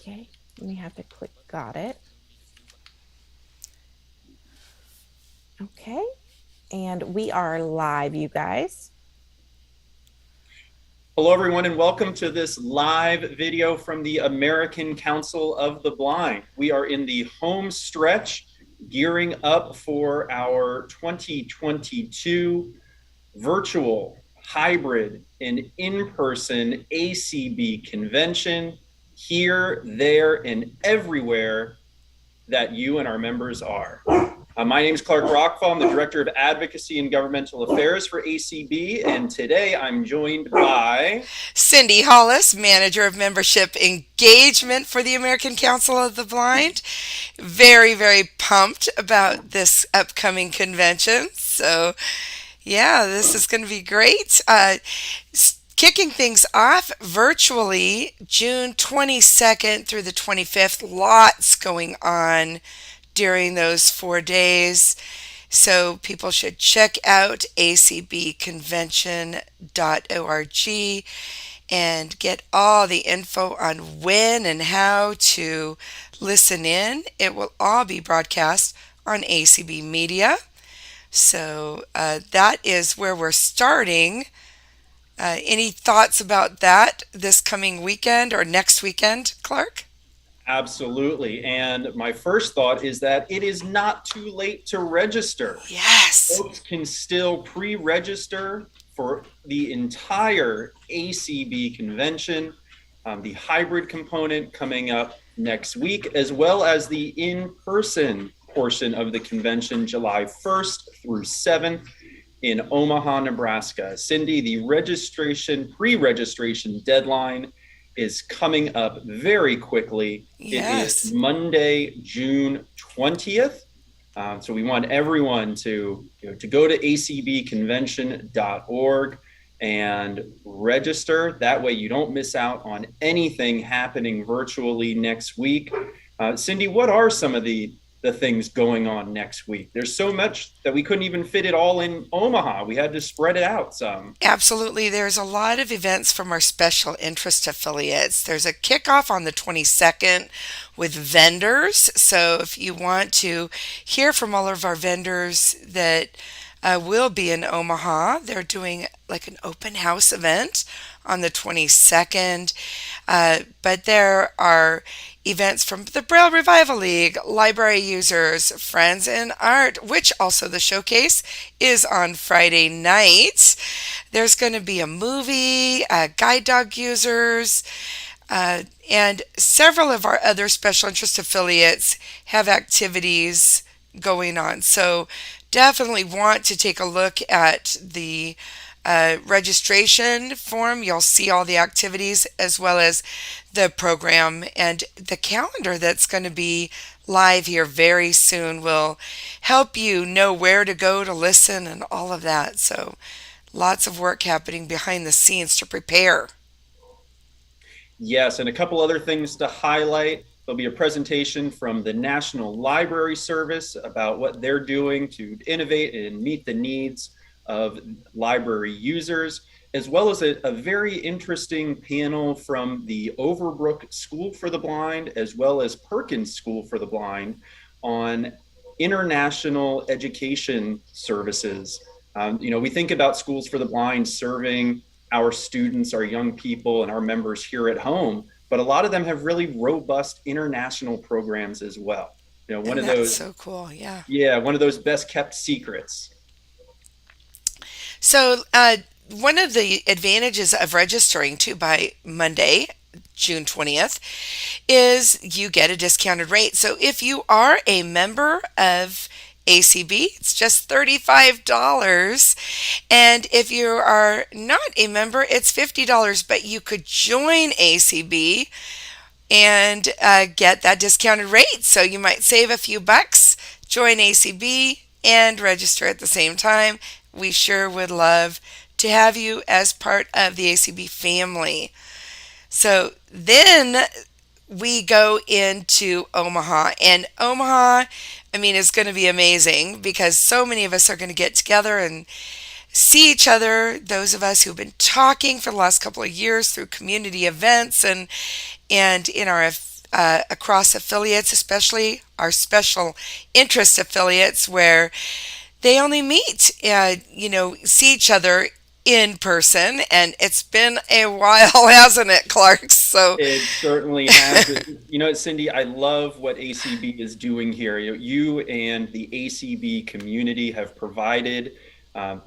Okay, we have to click got it. Okay, and we are live, you guys. Hello, everyone, and welcome to this live video from the American Council of the Blind. We are in the home stretch, gearing up for our 2022 virtual, hybrid, and in-person ACB convention here, there, and everywhere that you and our members are. My name is Clark Rockfall. I'm the Director of Advocacy and Governmental Affairs for ACB, and today I'm joined by Cindy Hollis, Manager of Membership Engagement for the American Council of the Blind. Very, very pumped about this upcoming convention. So, yeah, this is going to be great. Kicking things off virtually June 22nd through the 25th. Lots going on during those 4 days. So people should check out acbconvention.org and get all the info on when and how to listen in. It will all be broadcast on ACB Media. So that is where we're starting. Any thoughts about that this coming weekend or next weekend, Clark? Absolutely. And my first thought is that it is not too late to register. Yes. Folks can still pre register for the entire ACB convention, the hybrid component coming up next week, as well as the in person portion of the convention, July 1st through 7th in Omaha, Nebraska. Cindy, the pre registration deadline is coming up very quickly. It Yes. is Monday, June 20th. So we want everyone to go to acbconvention.org and register. That way you don't miss out on anything happening virtually next week. Cindy, what are some of the things going on next week? There's so much that we couldn't even fit it all in Omaha. We had to spread it out some. Absolutely. There's a lot of events from our special interest affiliates. There's a kickoff on the 22nd with vendors. So if you want to hear from all of our vendors that will be in Omaha, they're doing like an open house event on the 22nd. But there are events from the Braille Revival League, library users, Friends in Art, which also the showcase is on Friday night. There's going to be a movie, guide dog users, and several of our other special interest affiliates have activities going on. So definitely want to take a look at the registration form. You'll see all the activities as well as the program and the calendar that's going to be live here very soon will help you know where to go to listen and all of that. So lots of work happening behind the scenes to prepare. Yes, and a couple other things to highlight. There'll be a presentation from the National Library Service about what they're doing to innovate and meet the needs of library users, as well as a very interesting panel from the Overbrook School for the Blind, as well as Perkins School for the Blind on international education services. We think about schools for the blind serving our students, our young people, and our members here at home, but a lot of them have really robust international programs as well. One And of that's those, so cool. Yeah. yeah, one of those best kept secrets. So, one of the advantages of registering too by Monday, June 20th, is you get a discounted rate. So, if you are a member of ACB, it's just $35. And if you are not a member, it's $50. But you could join ACB and get that discounted rate. So, you might save a few bucks, join ACB, and register at the same time. We sure would love to have you as part of the ACB family. So then we go into Omaha, and Omaha, I mean, is going to be amazing because so many of us are going to get together and see each other. Those of us who've been talking for the last couple of years through community events and in our across affiliates, especially our special interest affiliates, where they only meet, see each other in person. And it's been a while, hasn't it, Clark? So, It certainly has. You know, Cindy, I love what ACB is doing here. You and the ACB community have provided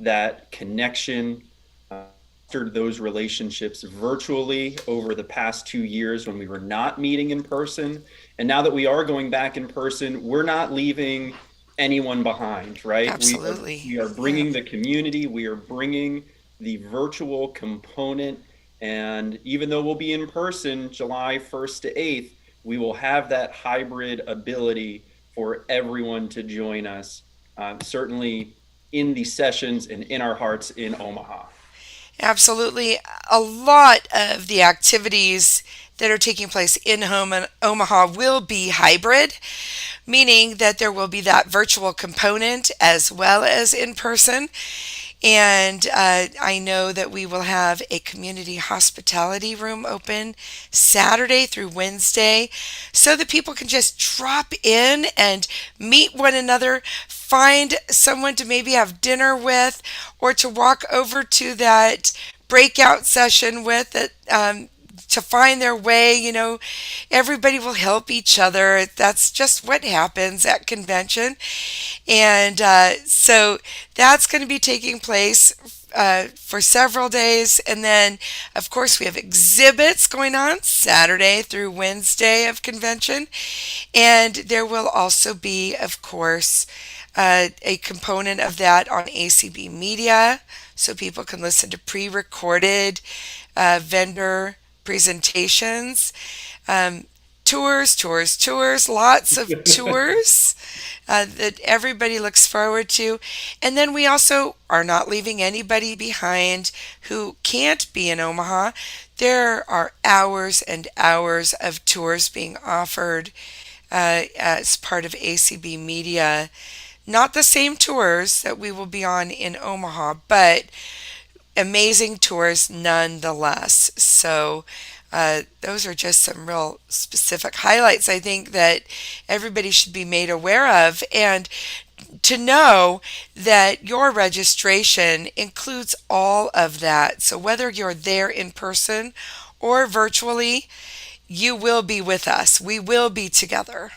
that connection, fostered those relationships virtually over the past 2 years when we were not meeting in person. And now that we are going back in person, we're not leaving anyone behind, right? absolutely. We are Yeah. bringing the community, we are bringing the virtual component, and even though we'll be in person July 1st to 8th, we will have that hybrid ability for everyone to join us, certainly in the sessions and in our hearts in Omaha. Absolutely. A lot of the activities that are taking place in Omaha will be hybrid, meaning that there will be that virtual component as well as in person. And I know that we will have a community hospitality room open Saturday through Wednesday so that people can just drop in and meet one another, find someone to maybe have dinner with, or to walk over to that breakout session with it. To find their way, everybody will help each other. That's just what happens at convention. And so that's going to be taking place for several days. And then, of course, we have exhibits going on Saturday through Wednesday of convention. And there will also be, of course, a component of that on ACB Media, so people can listen to pre recorded vendor presentations. Um, tours, lots of tours that everybody looks forward to. And then we also are not leaving anybody behind who can't be in Omaha. There are hours and hours of tours being offered as part of ACB Media. Not the same tours that we will be on in Omaha, but amazing tours nonetheless. So, those are just some real specific highlights I think that everybody should be made aware of. And to know that your registration includes all of that. So, whether you're there in person or virtually, you will be with us. We will be together.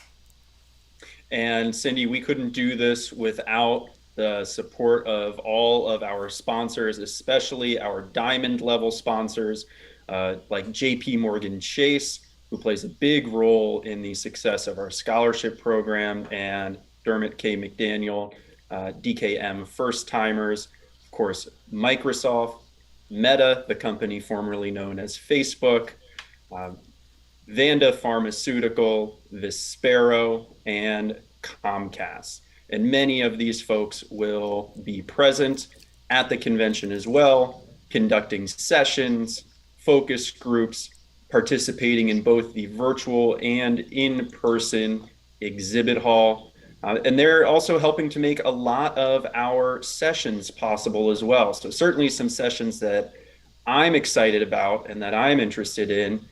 And Cindy, we couldn't do this without the support of all of our sponsors, especially our diamond level sponsors, like JP Morgan Chase, who plays a big role in the success of our scholarship program, and Dermot K. McDaniel, DKM First Timers, of course, Microsoft, Meta, the company formerly known as Facebook, uh, Vanda Pharmaceutical, Vispero, and Comcast. And many of these folks will be present at the convention as well, conducting sessions, focus groups, participating in both the virtual and in-person exhibit hall. And they're also helping to make a lot of our sessions possible as well. So certainly some sessions that I'm excited about and that I'm interested in.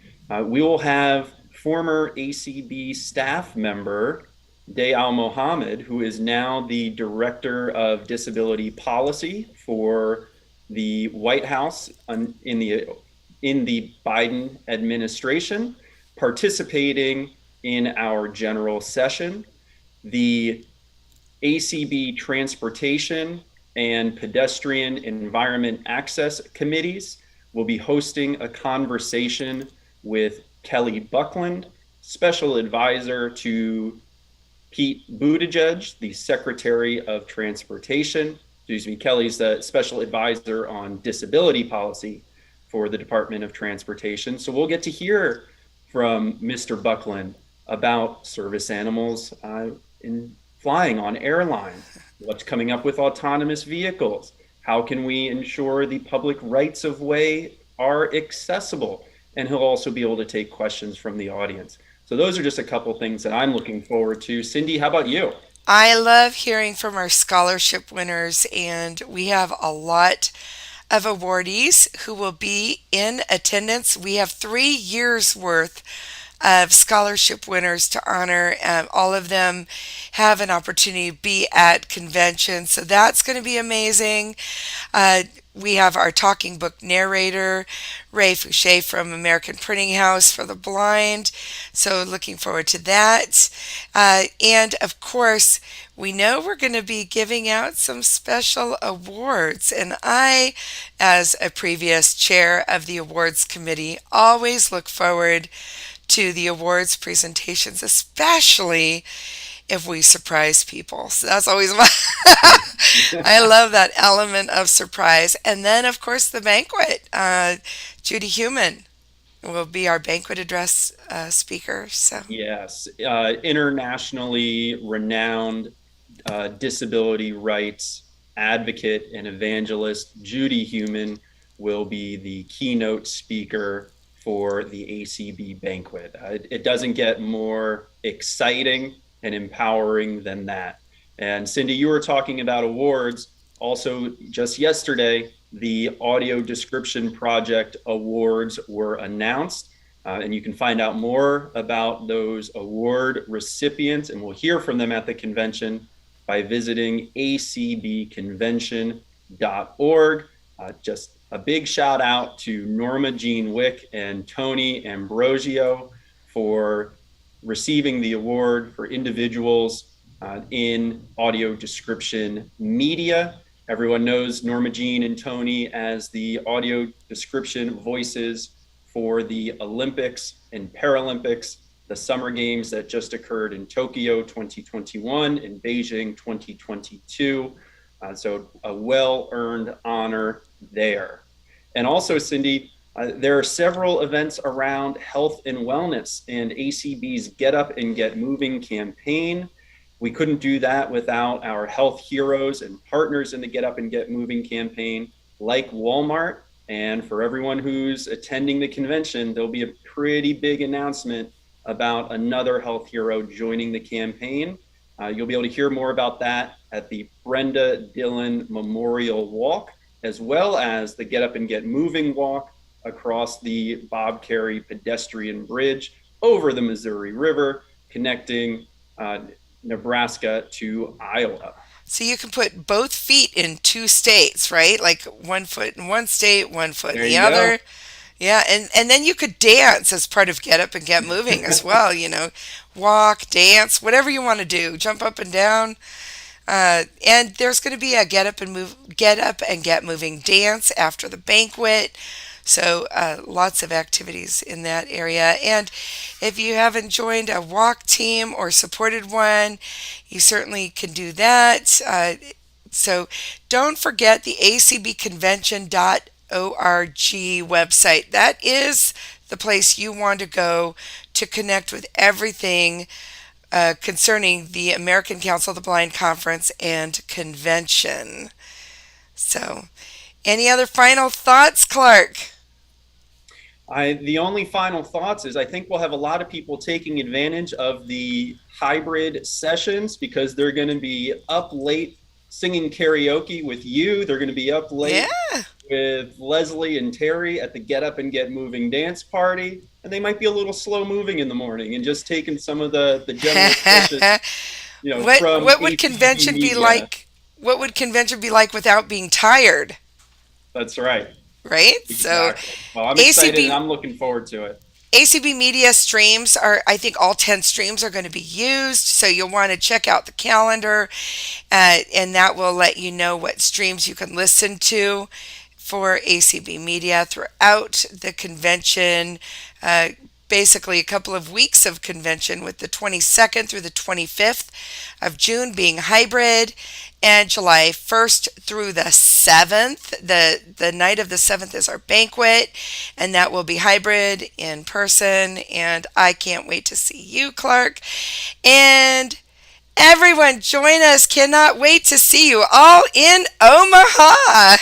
We will have former ACB staff member Day Al Mohammed, who is now the Director of Disability Policy for the White House in the Biden administration, participating in our general session. The ACB Transportation and Pedestrian Environment Access Committees will be hosting a conversation with Kelly Buckland, Special Advisor to Pete Buttigieg, the Secretary of Transportation. Excuse me, Kelly's the Special Advisor on Disability Policy for the Department of Transportation. So we'll get to hear from Mr. Buckland about service animals in flying on airlines, what's coming up with autonomous vehicles, how can we ensure the public rights of way are accessible, and he'll also be able to take questions from the audience. So those are just a couple things that I'm looking forward to. Cindy, how about you? I love hearing from our scholarship winners, and we have a lot of awardees who will be in attendance. We have 3 years worth of scholarship winners to honor. All of them have an opportunity to be at convention, so that's going to be amazing. Uh, we have our talking book narrator, Ray Fouché from American Printing House for the Blind. So, looking forward to that. And of course, we know we're going to be giving out some special awards. And I, as a previous chair of the awards committee, always look forward to the awards presentations, especially if we surprise people. So that's always my. I love that element of surprise. And then, of course, the banquet. Judy Human will be our banquet address speaker. So, Yes, internationally renowned disability rights advocate and evangelist Judy Human will be the keynote speaker for the ACB banquet. It doesn't get more exciting and empowering than that. And Cindy, you were talking about awards. Also, just yesterday, the Audio Description Project Awards were announced. And you can find out more about those award recipients, and we'll hear from them at the convention by visiting acbconvention.org. Just a big shout out to Norma Jean Wick and Tony Ambrosio for receiving the award for individuals in audio description media. Everyone knows Norma Jean and Tony as the audio description voices for the Olympics and Paralympics, the Summer Games that just occurred in Tokyo 2021 and Beijing 2022. So a well-earned honor there. And also, Cindy, there are several events around health and wellness and ACB's Get Up and Get Moving campaign. We couldn't do that without our health heroes and partners in the Get Up and Get Moving campaign, like Walmart. And for everyone who's attending the convention, there'll be a pretty big announcement about another health hero joining the campaign. You'll be able to hear more about that at the Brenda Dillon Memorial Walk, as well as the Get Up and Get Moving Walk across the Bob Carey pedestrian bridge over the Missouri River, connecting Nebraska to Iowa. So you can put both feet in two states, right? Like one foot in one state, one foot in the other. Go. Yeah, and then you could dance as part of Get Up and Get Moving as well, walk, dance, whatever you want to do, jump up and down. And there's going to be a Get Up and Get Moving dance after the banquet. So lots of activities in that area. And if you haven't joined a walk team or supported one, you certainly can do that. So don't forget the acbconvention.org website. That is the place you want to go to connect with everything concerning the American Council of the Blind Conference and Convention. So, any other final thoughts, Clark? The only final thoughts is I think we'll have a lot of people taking advantage of the hybrid sessions because they're going to be up late singing karaoke with you. They're going to be up late with Leslie and Terry at the Get Up and Get Moving dance party. And they might be a little slow moving in the morning and just taking some of the general sessions, what would convention be like? What would convention be like without being tired? That's right. Right? Exactly. So well, I'm excited and I'm looking forward to it. ACB Media streams I think all 10 streams are going to be used. So you'll want to check out the calendar and that will let you know what streams you can listen to for ACB Media throughout the convention. Basically a couple of weeks of convention with the 22nd through the 25th of June being hybrid and July 1st through the 7th. The night of the 7th is our banquet and that will be hybrid in person and I can't wait to see you, Clark. And everyone join us. Cannot wait to see you all in Omaha.